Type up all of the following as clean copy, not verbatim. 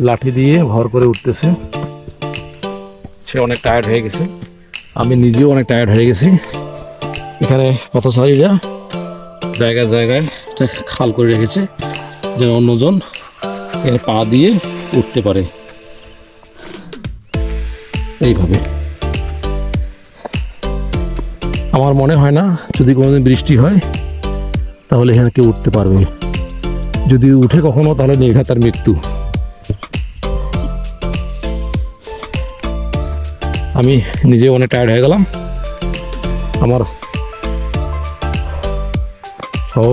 লাঠি দিয়ে ভর করে উঠতেছে। সে অনেক টায়ার্ড হয়ে গেছে, আমি নিজেও অনেক টায়ার্ড হয়ে গেছি। এখানে পথচারীরা জায়গায় জায়গায় খাল করে রেখেছে যেন অন্যজন এখানে পা দিয়ে উঠতে পারে। এইভাবে আমার মনে হয় না যদি কোনোদিন বৃষ্টি হয় তাহলে এখানে কেউ উঠতে পারবে। যদি উঠে কখনো তাহলে নির্ঘাত তার মৃত্যু। আমি নিজে অনেক টায়ার্ড হয়ে গেলাম। আমার সহ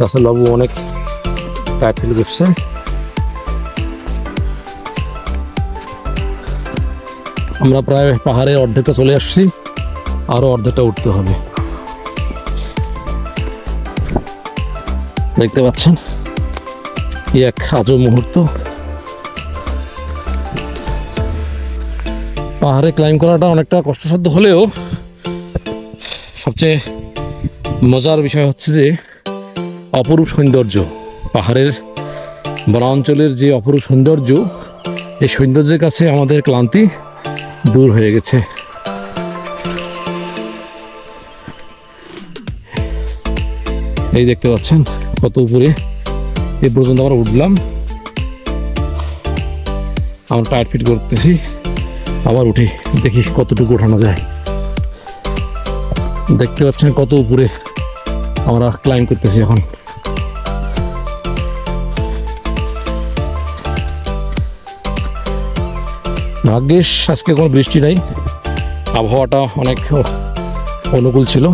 রাসেল বাবু অনেক টায়ার্ড ফিল করছে। আমরা প্রায় পাহাড়ের অর্ধেকটা চলে আসছি, আরো অর্ধেকটা উঠতে হবে। দেখতে পাচ্ছেন কি এক আজব মুহূর্ত। পাহাড়ে ক্লাইম্ব করাটা অনেকটা কষ্টসাধ্য হলেও সবচেয়ে মজার বিষয় হচ্ছে যে অপরূপ সৌন্দর্য, পাহাড়ের বনাঞ্চলের যে অপরূপ সৌন্দর্য, এই সৌন্দর্যের কাছে আমাদের ক্লান্তি দূর হয়ে গেছে। এই দেখতে পাচ্ছেন কত উপরে, এই পর্যন্ত আমরা উঠলাম। আমরা টায়ার ফিট করতেছি, আবার উঠি দেখি কতটুকু ওঠানো যায়। দেখতে পাচ্ছেন কত উপরে আমরা ক্লাইম্ব করতেছি এখন। ভাগ্যিস আজকে কোনো বৃষ্টি নাই, আবহাওয়াটা অনেক অনুকূল ছিল,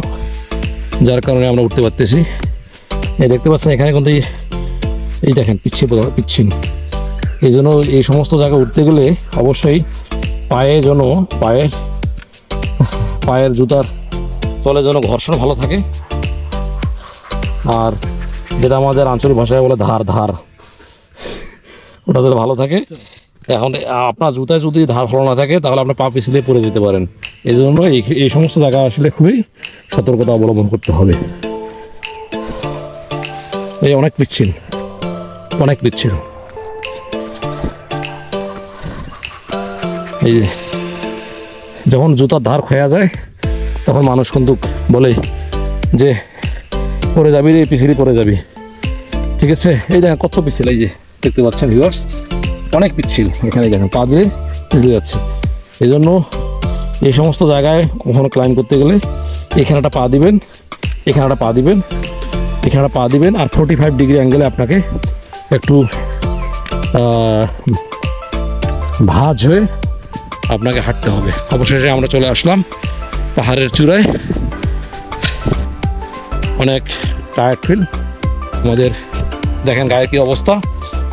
যার কারণে আমরা উঠতে পারতেছি। এই দেখতে পাচ্ছেন এখানে কিন্তু এই দেখেন পিচ্ছিল। এই জন্য এই সমস্ত জায়গা উঠতে গেলে অবশ্যই পায়ের জুতার তলে যেন ঘর্ষণ ভালো থাকে, আর যেটা আমাদের আঞ্চলিক ভাষায় বলে ধার ওটা যেন ভালো থাকে। এখন আপনার জুতায় যদি ধার ভালো না থাকে তাহলে আপনার পা পিছলে পড়ে যেতে পারেন। এই জন্য এই সমস্ত জায়গা আসলে খুবই সতর্কতা অবলম্বন করতে হবে। এই অনেক পিচ্ছিল। এই যখন জুতার ধার ক্ষয়া যায় তখন মানুষ কিন্তু বলে যে পড়ে যাবি রে, পিছিয়ে পড়ে যাবি। ঠিক আছে, এই দেখেন কত পিছিল, এই যে দেখতে পাচ্ছেন ভিউয়ার্স, অনেক পিচ্ছিল। এখানে দেখেন পা দিয়ে পিছিয়ে যাচ্ছে। এই জন্য এই সমস্ত জায়গায় কখনো ক্লাইম্ব করতে গেলে এখানে একটা পা দিবেন, এখানে একটা পা দিবেন, আর 45 ডিগ্রি অ্যাঙ্গেলে আপনাকে একটু ভাঁজ হয়ে আপনাকে হাঁটতে হবে। অবশেষে আমরা চলে আসলাম পাহাড়ের চূড়ায়। অনেক টায়ার্ড ফিল আমাদের। দেখেন গায়ের কি অবস্থা,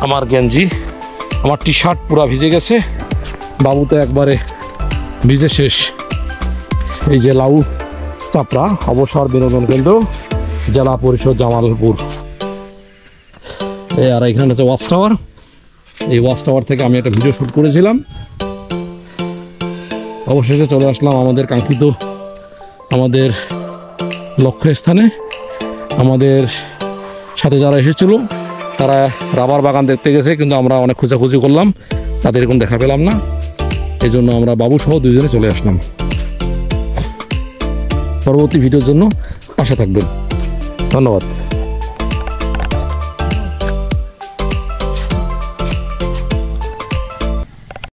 আমার গেঞ্জি, আমার টি শার্ট পুরো ভিজে গেছে। বাবু তো একবারে ভিজে শেষ। এই যে লাউ চাপড়া অবসর বিনোদন কেন্দ্র, জেলা পরিষদ জামালপুর। আর এখানে হচ্ছে ওয়াচ টাওয়ার। এই ওয়াচ টাওয়ার থেকে আমি একটা ভিডিও শ্যুট করেছিলাম। অবশেষে চলে আসলাম আমাদের কাঙ্ক্ষিত আমাদের লক্ষ্যস্থানে। আমাদের সাথে যারা এসেছিল তারা রাবার বাগান দেখতে গেছে, কিন্তু আমরা অনেক খোঁজাখুঁজি করলাম, তাদের কোনো দেখা পেলাম না। এই জন্য আমরা বাবু সহ দুইজনে চলে আসলাম। পরবর্তী ভিডিওর জন্য পাশে থাকবেন। ধন্যবাদ।